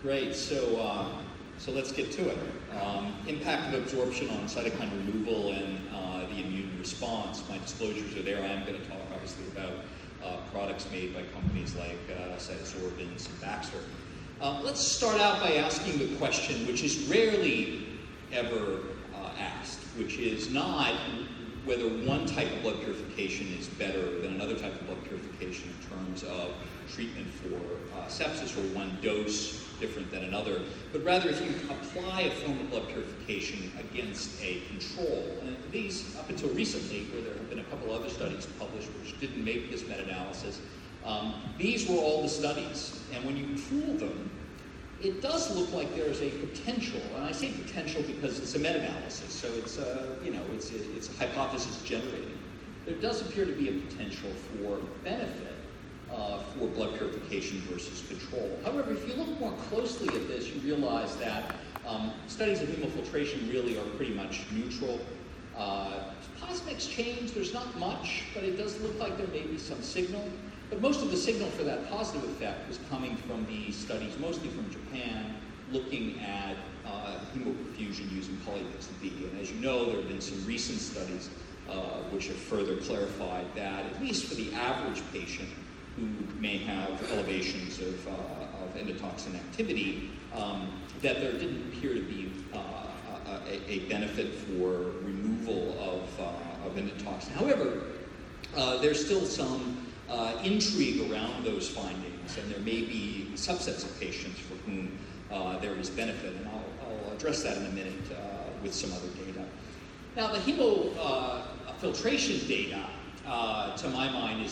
Great. So let's get to it. Impact of absorption on cytokine removal and the immune response. My disclosures are there. I am going to talk, obviously, about products made by companies like Cytosorbents and Baxter. Let's start out by asking the question, which is rarely ever asked, which is not whether one type of blood purification is better than another type of blood purification in terms of treatment for sepsis, or one dose different than another, but rather if you apply a form of blood purification against a control. And these, up until recently, where there have been a couple other studies published which didn't make this meta-analysis, these were all the studies. And when you pool them, it does look like there is a potential, and I say potential because it's a meta-analysis, so it's a hypothesis generating. There does appear to be a potential for benefit for blood purification versus control. However, if you look more closely at this, you realize that studies of hemofiltration really are pretty much neutral. Plasma exchange, there's not much, but it does look like there may be some signal. But most of the signal for that positive effect was coming from these studies, mostly from Japan, looking at hemoperfusion using polymix B. And as you know, there have been some recent studies which have further clarified that, at least for the average patient who may have elevations of endotoxin activity, that there didn't appear to be a benefit for removal of endotoxin. However, there's still some intrigue around those findings, and there may be subsets of patients for whom there is benefit, and I'll address that in a minute with some other data. Now, the hemofiltration data, to my mind,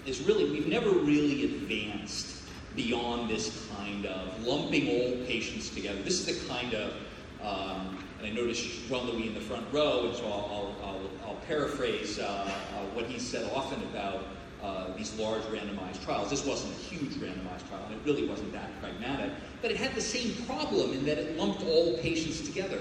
is really, we've never really advanced beyond this kind of lumping all patients together. This is the kind of, and I noticed Jean-Louis in the front row, and so I'll paraphrase what he said often about these large randomized trials. This wasn't a huge randomized trial, and it really wasn't that pragmatic, but it had the same problem in that it lumped all patients together.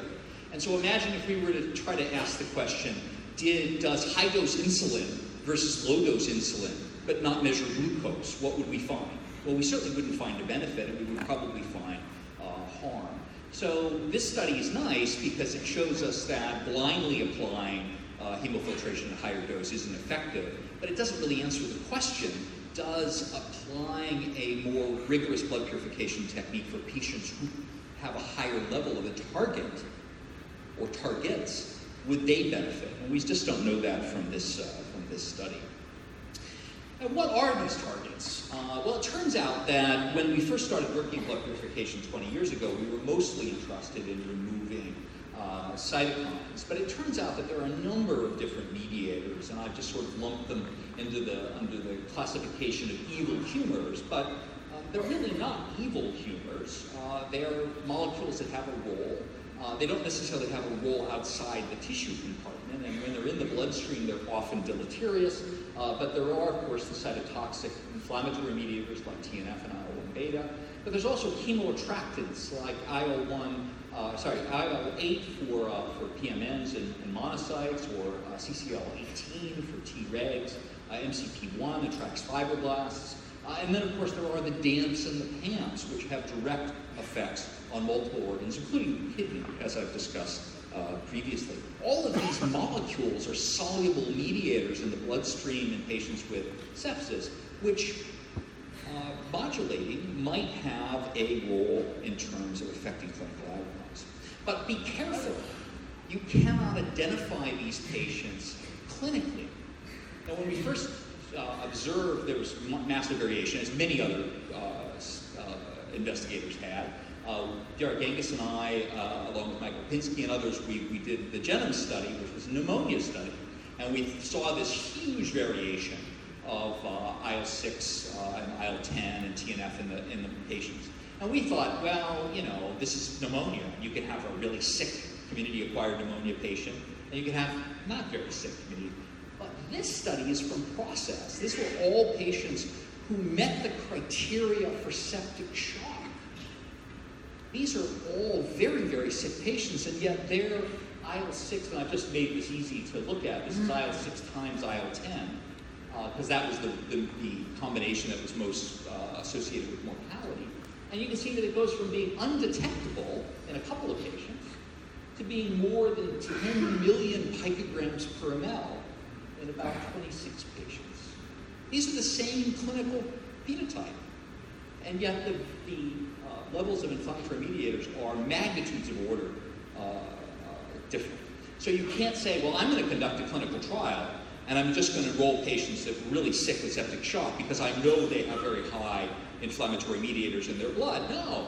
And so imagine if we were to try to ask the question, does high-dose insulin versus low-dose insulin, but not measure glucose, what would we find? Well, we certainly wouldn't find a benefit, and we would probably find harm. So this study is nice because it shows us that blindly applying hemofiltration at higher dose isn't effective, but it doesn't really answer the question, does applying a more rigorous blood purification technique for patients who have a higher level of a target or targets, would they benefit? And we just don't know that from this study. Now, what are these targets? Well, it turns out that when we first started working in blood purification 20 years ago, we were mostly interested in removing cytokines, but it turns out that there are a number of different mediators, and I've just sort of lumped them under the classification of evil humors, but they're really not evil humors. They're molecules that have a role. They don't necessarily have a role outside the tissue compartment, and when they're in the bloodstream, they're often deleterious, but there are, of course, the cytotoxic inflammatory mediators like TNF and IL-1 beta, but there's also chemoattractants like IL-8 for PMNs and monocytes, or CCL18 for Tregs, MCP1 attracts fibroblasts, and then, of course, there are the DAMPs and the PAMPs, which have direct effects on multiple organs, including the kidney, as I've discussed previously. All of these molecules are soluble mediators in the bloodstream in patients with sepsis, which modulating might have a role in terms of affecting clinical outcomes. But be careful. You cannot identify these patients clinically. Now, when we first observed there was massive variation, as many other investigators had, Derek Angus and I, along with Michael Pinsky and others, we did the GENOM study, which was a pneumonia study, and we saw this huge variation of IL-6 and IL-10 and TNF in the patients. And we thought, well, this is pneumonia. You can have a really sick community-acquired pneumonia patient, and you can have not very sick community. But this study is from Process. These were all patients who met the criteria for septic shock. These are all very, very sick patients, and yet their IL-6, and I've just made this easy to look at, this is IL-6 times IL-10, because that was the combination that was most associated with mortality. And you can see that it goes from being undetectable in a couple of patients to being more than 10 million picograms per ml in about 26 patients. These are the same clinical phenotype. And yet the levels of inflammatory mediators are magnitudes of order different. So you can't say, well, I'm going to conduct a clinical trial and I'm just going to enroll patients that are really sick with septic shock because I know they have very high inflammatory mediators in their blood. No,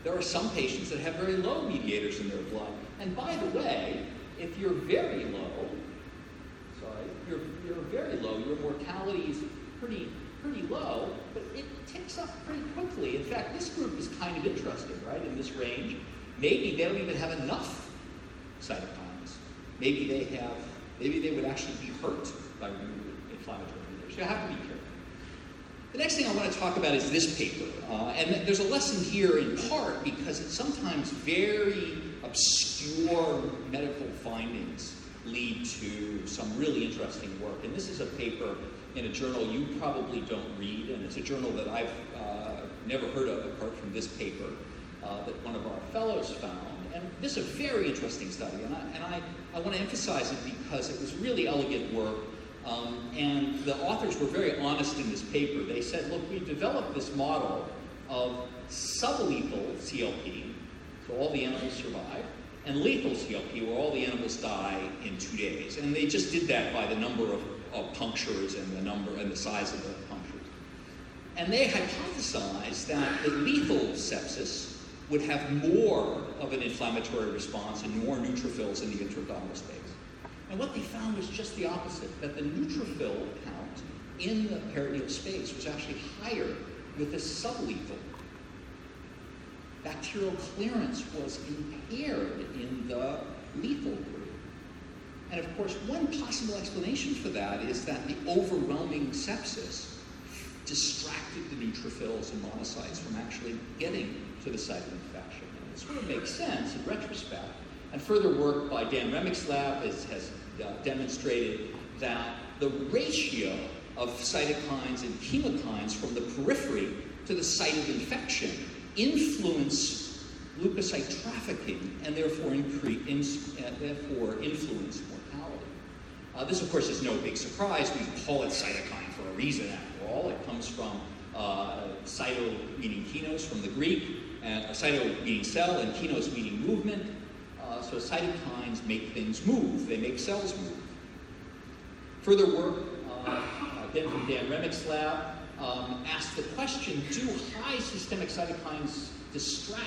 there are some patients that have very low mediators in their blood. And by the way, if you're very low, you're very low, your mortality is pretty low, but it ticks up pretty quickly. In fact, this group is kind of interesting, right? In this range, maybe they don't even have enough cytokines. Maybe they would actually be hurt by removing inflammatory mediators. You have to be careful. The next thing I want to talk about is this paper. And there's a lesson here in part because it's sometimes very obscure medical findings lead to some really interesting work. And this is a paper in a journal you probably don't read, and it's a journal that I've never heard of apart from this paper that one of our fellows found. And this is a very interesting study, and I want to emphasize it because it was really elegant work. And the authors were very honest in this paper. They said, look, we developed this model of sublethal CLP, so all the animals survive, and lethal CLP, where all the animals die in 2 days. And they just did that by the number of punctures and the number and the size of the punctures. And they hypothesized that the lethal sepsis would have more of an inflammatory response and more neutrophils in the intra-abdominal space. And what they found was just the opposite, that the neutrophil count in the peritoneal space was actually higher with the sublethal. Bacterial clearance was impaired in the lethal group. And of course, one possible explanation for that is that the overwhelming sepsis distracted the neutrophils and monocytes from actually getting to the site of infection. And it sort of makes sense in retrospect. And further work by Dan Remick's lab has demonstrated that the ratio of cytokines and chemokines from the periphery to the site of infection influence leukocyte trafficking and therefore influence mortality. This, of course, is no big surprise. We call it cytokine for a reason, after all. It comes from cyto meaning kinos from the Greek, cyto meaning cell, and kinos meaning movement. So cytokines make things move. They make cells move. Further work, again from Dan Remick's lab, asked the question, do high systemic cytokines distract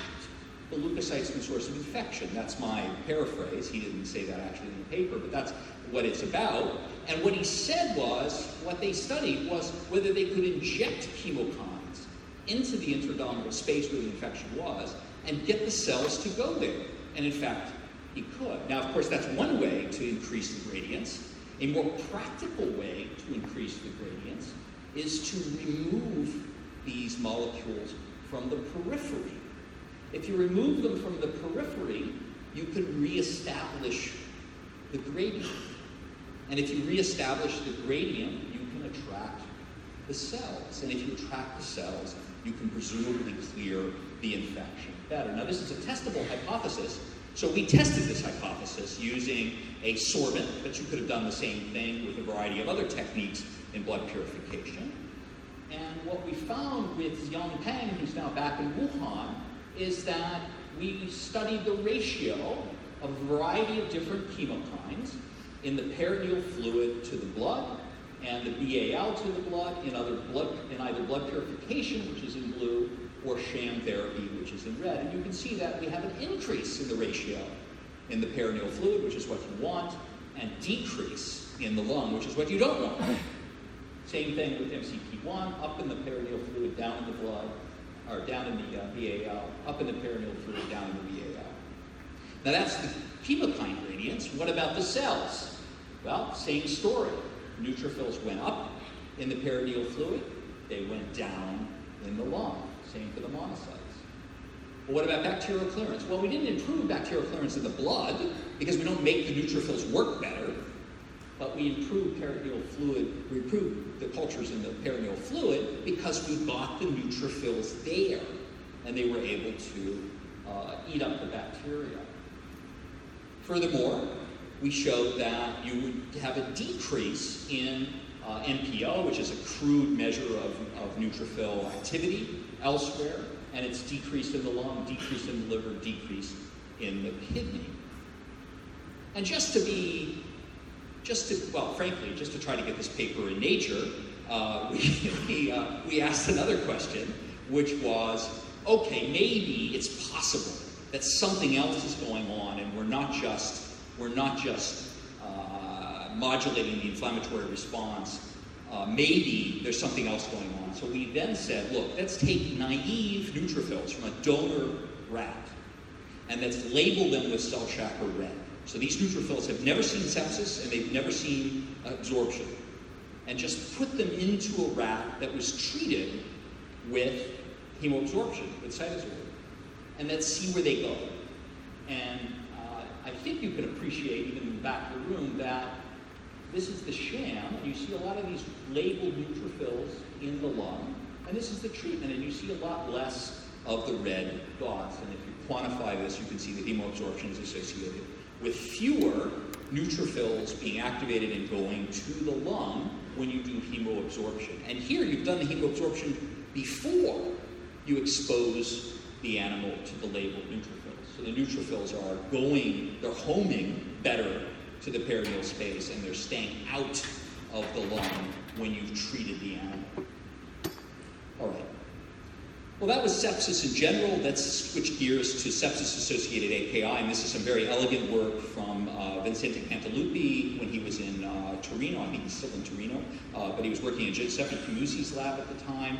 the leukocytes from the source of infection? That's my paraphrase. He didn't say that actually in the paper, but that's what it's about. And what he said was, what they studied was whether they could inject chemokines into the intra-abdominal space where the infection was and get the cells to go there. And in fact, he could. Now, of course, that's one way to increase the gradients. A more practical way to increase the gradients is to remove these molecules from the periphery. If you remove them from the periphery, you can reestablish the gradient. And if you reestablish the gradient, you can attract the cells. And if you attract the cells, you can presumably clear the infection better. Now, this is a testable hypothesis. So we tested this hypothesis using a sorbent, but you could have done the same thing with a variety of other techniques in blood purification. And what we found with Yang Peng, who's now back in Wuhan, is that we studied the ratio of a variety of different chemokines in the peritoneal fluid to the blood and the BAL to the blood in either blood purification, which is in blue, or sham therapy, which is in red. And you can see that we have an increase in the ratio in the peritoneal fluid, which is what you want, and decrease in the lung, which is what you don't want. Same thing with MCP1, up in the peritoneal fluid, down in the blood, or down in the BAL, up in the peritoneal fluid, down in the BAL. Now that's the chemokine gradients. What about the cells? Well, same story. Neutrophils went up in the peritoneal fluid. They went down in the lung. Same for the monocytes. But what about bacterial clearance? Well, we didn't improve bacterial clearance in the blood because we don't make the neutrophils work better, but we improved peritoneal fluid, we improved the cultures in the peritoneal fluid because we got the neutrophils there. and they were able to eat up the bacteria. Furthermore, we showed that you would have a decrease in NPO, which is a crude measure of neutrophil activity elsewhere, and it's decreased in the lung, decreased in the liver, decreased in the kidney. And frankly, just to try to get this paper in Nature, we asked another question, which was, okay, maybe it's possible that something else is going on, and we're not just modulating the inflammatory response. Maybe there's something else going on. So we then said, look, let's take naive neutrophils from a donor rat, and let's label them with cell Shacker red. So these neutrophils have never seen sepsis, and they've never seen absorption. And just put them into a rat that was treated with hemoabsorption, with cytosol. And let's see where they go. And I think you can appreciate, even in the back of the room, that this is the sham. You see a lot of these labeled neutrophils in the lung, and this is the treatment, and you see a lot less of the red dots. And if you quantify this, you can see the hemoabsorption is associated with fewer neutrophils being activated and going to the lung when you do hemoabsorption. And here you've done the hemoabsorption before you expose the animal to the labeled neutrophils. So the neutrophils are they're homing better to the peritoneal space, and they're staying out of the lung when you've treated the animal. All right. Well, that was sepsis in general. Let's switch gears to sepsis-associated AKI, and this is some very elegant work from Vincente Cantalupi when he was in Torino. I think he's still in Torino, but he was working in Giuseppe Camuzzi's lab at the time.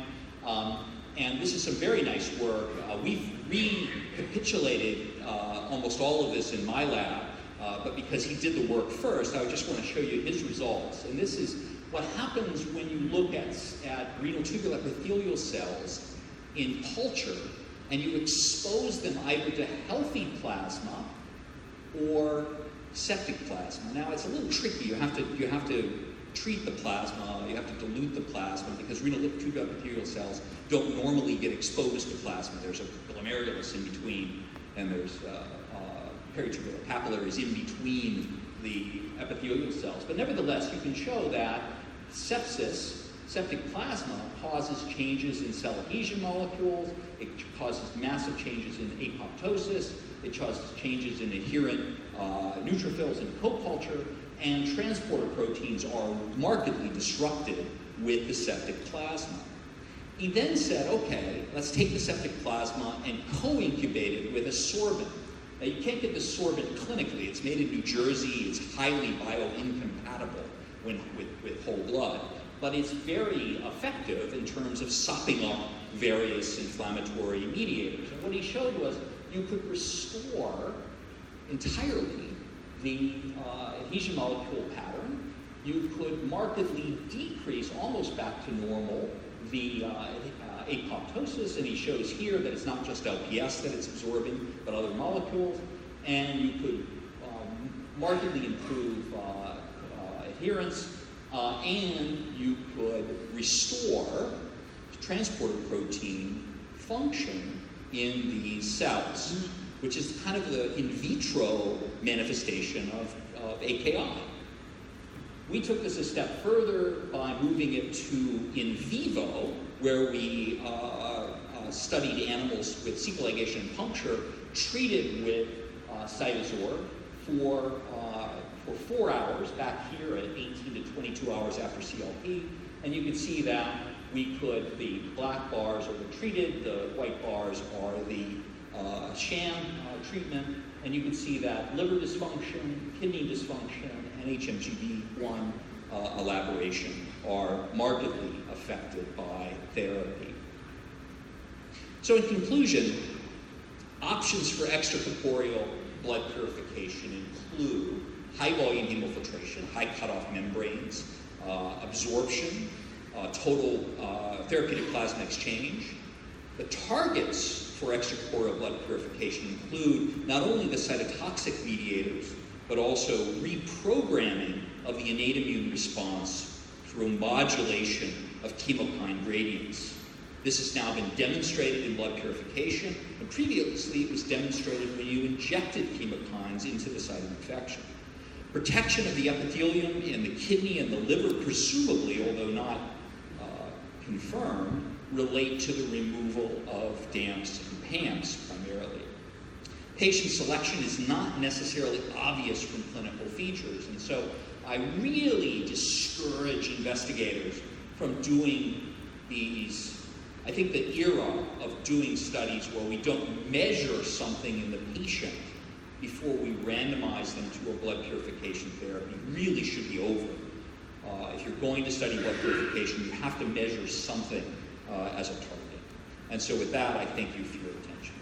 And this is some very nice work. We've recapitulated almost all of this in my lab, but because he did the work first, I just want to show you his results. And this is what happens when you look at renal tubular epithelial cells in culture, and you expose them either to healthy plasma or septic plasma. Now, it's a little tricky. You have to treat the plasma, you have to dilute the plasma, because renal tubular epithelial cells don't normally get exposed to plasma. There's a glomerulus in between, and there's peritubular capillaries in between the epithelial cells. But nevertheless, you can show that septic plasma causes changes in cell adhesion molecules, it causes massive changes in apoptosis, it causes changes in adherent neutrophils in co-culture, and transporter proteins are markedly disrupted with the septic plasma. He then said, okay, let's take the septic plasma and co-incubate it with a sorbent. Now, you can't get the sorbent clinically. It's made in New Jersey. It's highly bioincompatible with whole blood. But it's very effective in terms of sopping up various inflammatory mediators. And what he showed was you could restore entirely the adhesion molecule pattern. You could markedly decrease, almost back to normal, the apoptosis, and he shows here that it's not just LPS that it's absorbing, but other molecules, and you could markedly improve adherence, and you could restore transporter protein function in these cells, which is kind of the in vitro manifestation of AKI. We took this a step further by moving it to in vivo, where we studied animals with cecal ligation and puncture treated with CytoSorb for 4 hours back here at 18 to 22 hours after CLP. And you can see that the black bars are the treated, the white bars are the sham treatment, and you can see that liver dysfunction, kidney dysfunction, and HMGB1 elaboration are markedly affected by therapy. So in conclusion, options for extracorporeal blood purification include high volume hemofiltration, high cutoff membranes, absorption, total therapeutic plasma exchange. The targets for extracorporeal blood purification include not only the cytotoxic mediators, but also reprogramming of the innate immune response through modulation of chemokine gradients. This has now been demonstrated in blood purification, and previously it was demonstrated when you injected chemokines into the site of infection. Protection of the epithelium in the kidney and the liver, presumably, although not confirmed, relate to the removal of DAMPs and PAMPs primarily. Patient selection is not necessarily obvious from clinical features, and so I really discourage investigators from doing these. I think the era of doing studies where we don't measure something in the patient before we randomize them to a blood purification therapy really should be over. If you're going to study blood purification, you have to measure something as a target. And so with that, I thank you for your attention.